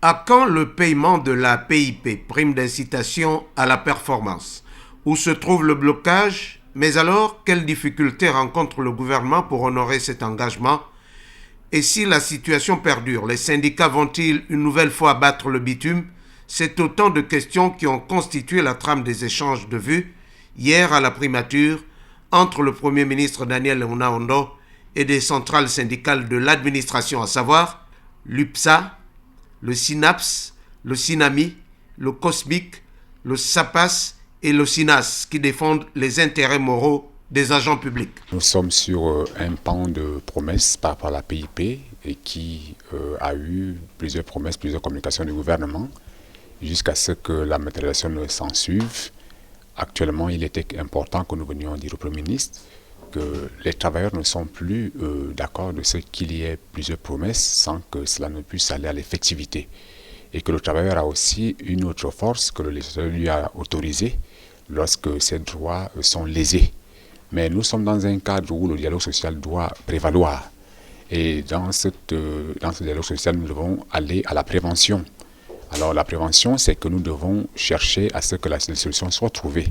À quand le paiement de la PIP, prime d'incitation à la performance? Où se trouve le blocage? Mais alors, quelles difficultés rencontre le gouvernement pour honorer cet engagement? Et si la situation perdure, les syndicats vont-ils une nouvelle fois battre le bitume? C'est autant de questions qui ont constitué la trame des échanges de vues hier à la primature entre le Premier ministre Daniel Onaondo et des centrales syndicales de l'administration, à savoir l'UPSA, le SYNAPS, le SYNAMI, le COSMIC, le SAPAS et le SYNAS qui défendent les intérêts moraux des agents publics. Nous sommes sur un pan de promesses par rapport à la PIP et qui a eu plusieurs promesses, plusieurs communications du gouvernement jusqu'à ce que la matérialisation ne s'en suive. Actuellement, il était important que nous venions dire au Premier ministre que les travailleurs ne sont plus d'accord de ce qu'il y ait plusieurs promesses sans que cela ne puisse aller à l'effectivité. Et que le travailleur a aussi une autre force que le législateur lui a autorisée lorsque ses droits sont lésés. Mais nous sommes dans un cadre où le dialogue social doit prévaloir. Et dans ce dialogue social, nous devons aller à la prévention. Alors la prévention, c'est que nous devons chercher à ce que la solution soit trouvée.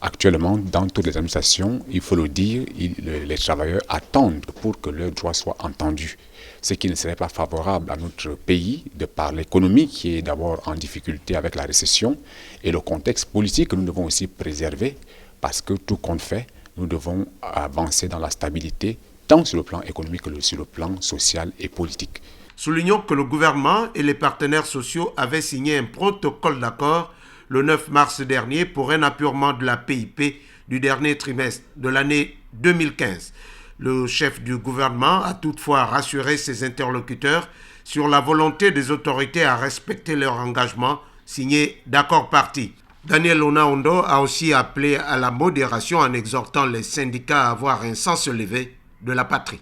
Actuellement, dans toutes les administrations, il faut le dire, les travailleurs attendent pour que leurs droits soient entendus. Ce qui ne serait pas favorable à notre pays, de par l'économie qui est d'abord en difficulté avec la récession, et le contexte politique que nous devons aussi préserver, parce que tout compte fait, nous devons avancer dans la stabilité, tant sur le plan économique que sur le plan social et politique. Soulignons que le gouvernement et les partenaires sociaux avaient signé un protocole d'accord le 9 mars dernier pour un apurement de la PIP du dernier trimestre de l'année 2015. Le chef du gouvernement a toutefois rassuré ses interlocuteurs sur la volonté des autorités à respecter leur engagement signé d'accords partis. Daniel Onaondo a aussi appelé à la modération en exhortant les syndicats à avoir un sens élevé de la patrie.